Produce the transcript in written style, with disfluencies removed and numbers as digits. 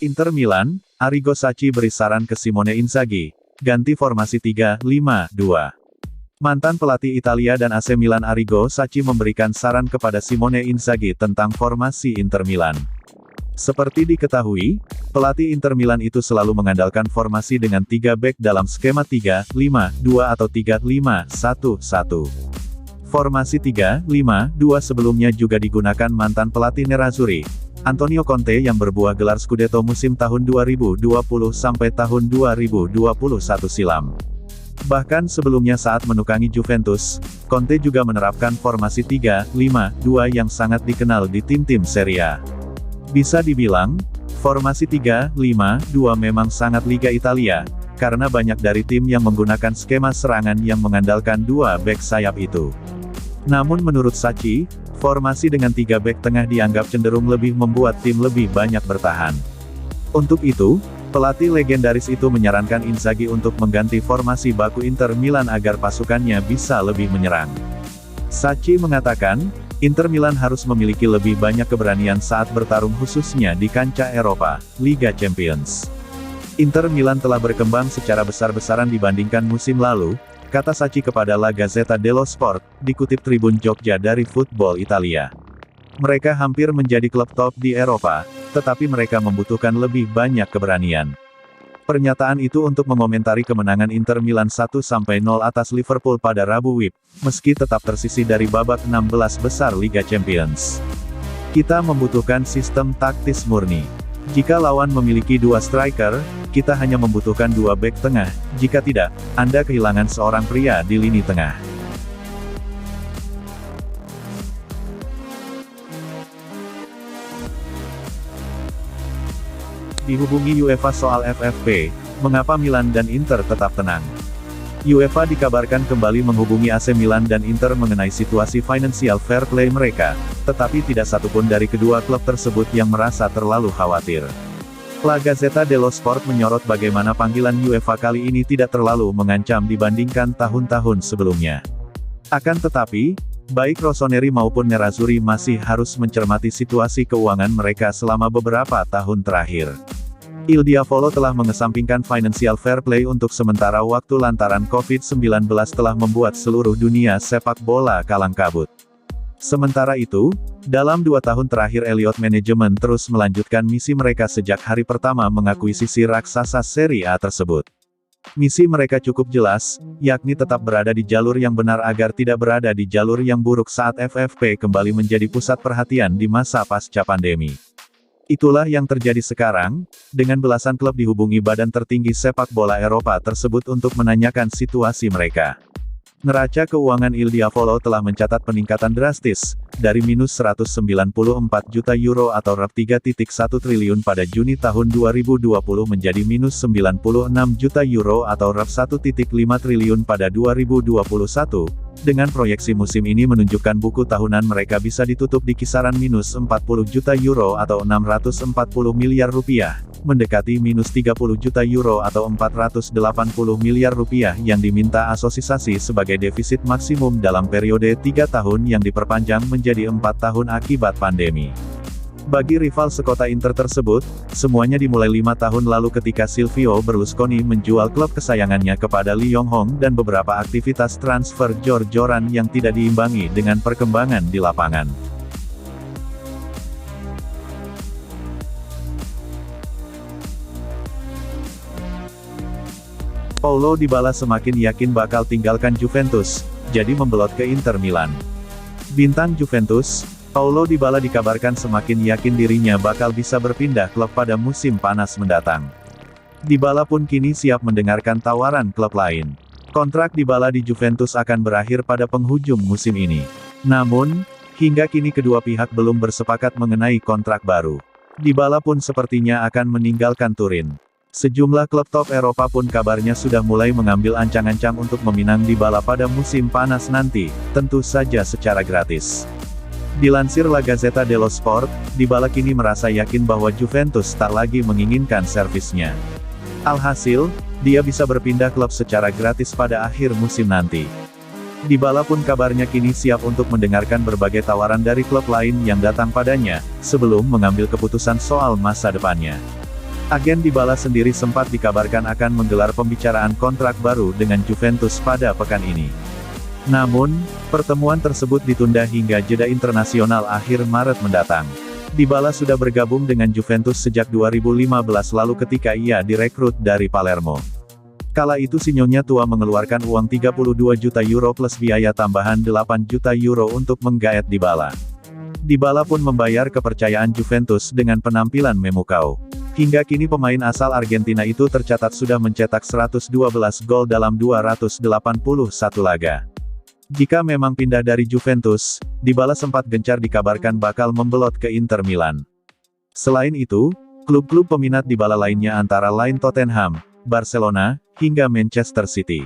Inter Milan, Arrigo Sacchi beri saran ke Simone Inzaghi, ganti formasi 3-5-2. Mantan pelatih Italia dan AC Milan Arrigo Sacchi memberikan saran kepada Simone Inzaghi tentang formasi Inter Milan. Seperti diketahui, pelatih Inter Milan itu selalu mengandalkan formasi dengan 3 bek dalam skema 3-5-2 atau 3-5-1-1. Formasi 3-5-2 sebelumnya juga digunakan mantan pelatih Nerazzurri, Antonio Conte yang berbuah gelar Scudetto musim tahun 2020 sampai tahun 2021 silam. Bahkan sebelumnya saat menukangi Juventus, Conte juga menerapkan formasi 3-5-2 yang sangat dikenal di tim-tim Serie A. Bisa dibilang, formasi 3-5-2 memang sangat Liga Italia, karena banyak dari tim yang menggunakan skema serangan yang mengandalkan 2 bek sayap itu. Namun menurut Sacchi, formasi dengan 3 bek tengah dianggap cenderung lebih membuat tim lebih banyak bertahan. Untuk itu, pelatih legendaris itu menyarankan Inzaghi untuk mengganti formasi baku Inter Milan agar pasukannya bisa lebih menyerang. Sacchi mengatakan, Inter Milan harus memiliki lebih banyak keberanian saat bertarung khususnya di kancah Eropa, Liga Champions. Inter Milan telah berkembang secara besar-besaran dibandingkan musim lalu, kata Sacchi kepada La Gazzetta dello Sport, dikutip Tribun Jogja dari Football Italia. Mereka hampir menjadi klub top di Eropa, tetapi mereka membutuhkan lebih banyak keberanian. Pernyataan itu untuk mengomentari kemenangan Inter Milan 1-0 atas Liverpool pada Rabu WIB, meski tetap tersisih dari babak 16 besar Liga Champions. Kita membutuhkan sistem taktis murni. Jika lawan memiliki 2 striker, kita hanya membutuhkan 2 bek tengah, jika tidak, Anda kehilangan seorang pria di lini tengah. Dihubungi UEFA soal FFP, mengapa Milan dan Inter tetap tenang? UEFA dikabarkan kembali menghubungi AC Milan dan Inter mengenai situasi financial fair play mereka, tetapi tidak satupun dari kedua klub tersebut yang merasa terlalu khawatir. La Gazzetta dello Sport menyorot bagaimana panggilan UEFA kali ini tidak terlalu mengancam dibandingkan tahun-tahun sebelumnya. Akan tetapi, baik Rossoneri maupun Nerazzurri masih harus mencermati situasi keuangan mereka selama beberapa tahun terakhir. Il Diavolo telah mengesampingkan financial fair play untuk sementara waktu lantaran COVID-19 telah membuat seluruh dunia sepak bola kalang kabut. Sementara itu, dalam 2 tahun terakhir Elliott Management terus melanjutkan misi mereka sejak hari pertama mengakuisisi raksasa Serie A tersebut. Misi mereka cukup jelas, yakni tetap berada di jalur yang benar agar tidak berada di jalur yang buruk saat FFP kembali menjadi pusat perhatian di masa pasca pandemi. Itulah yang terjadi sekarang, dengan belasan klub dihubungi badan tertinggi sepak bola Eropa tersebut untuk menanyakan situasi mereka. Neraca keuangan Il Diavolo telah mencatat peningkatan drastis, dari minus 194 juta euro atau rp 3.1 triliun pada Juni tahun 2020 menjadi minus 96 juta euro atau rp 1.5 triliun pada 2021, dengan proyeksi musim ini menunjukkan buku tahunan mereka bisa ditutup di kisaran minus 40 juta euro atau 640 miliar rupiah, mendekati minus 30 juta euro atau 480 miliar rupiah yang diminta asosiasi sebagai defisit maksimum dalam periode 3 tahun yang diperpanjang menjadi 4 tahun akibat pandemi. Bagi rival sekota Inter tersebut, semuanya dimulai 5 tahun lalu ketika Silvio Berlusconi menjual klub kesayangannya kepada Lee Yong-hong dan beberapa aktivitas transfer jor-joran yang tidak diimbangi dengan perkembangan di lapangan. Paulo Dybala semakin yakin bakal tinggalkan Juventus, jadi membelot ke Inter Milan. Bintang Juventus, Paulo Dybala dikabarkan semakin yakin dirinya bakal bisa berpindah klub pada musim panas mendatang. Dybala pun kini siap mendengarkan tawaran klub lain. Kontrak Dybala di Juventus akan berakhir pada penghujung musim ini. Namun, hingga kini kedua pihak belum bersepakat mengenai kontrak baru. Dybala pun sepertinya akan meninggalkan Turin. Sejumlah klub top Eropa pun kabarnya sudah mulai mengambil ancang-ancang untuk meminang Dybala pada musim panas nanti, tentu saja secara gratis. Dilansir La Gazzetta dello Sport, Dybala kini merasa yakin bahwa Juventus tak lagi menginginkan servisnya. Alhasil, dia bisa berpindah klub secara gratis pada akhir musim nanti. Dybala pun kabarnya kini siap untuk mendengarkan berbagai tawaran dari klub lain yang datang padanya, sebelum mengambil keputusan soal masa depannya. Agen Dybala sendiri sempat dikabarkan akan menggelar pembicaraan kontrak baru dengan Juventus pada pekan ini. Namun, pertemuan tersebut ditunda hingga jeda internasional akhir Maret mendatang. Dybala sudah bergabung dengan Juventus sejak 2015 lalu ketika ia direkrut dari Palermo. Kala itu si Nyonya tua mengeluarkan uang 32 juta euro plus biaya tambahan 8 juta euro untuk menggaet Dybala. Dybala pun membayar kepercayaan Juventus dengan penampilan memukau. Hingga kini pemain asal Argentina itu tercatat sudah mencetak 112 gol dalam 281 laga. Jika memang pindah dari Juventus, Dybala sempat gencar dikabarkan bakal membelot ke Inter Milan. Selain itu, klub-klub peminat Dybala lainnya antara lain Tottenham, Barcelona, hingga Manchester City.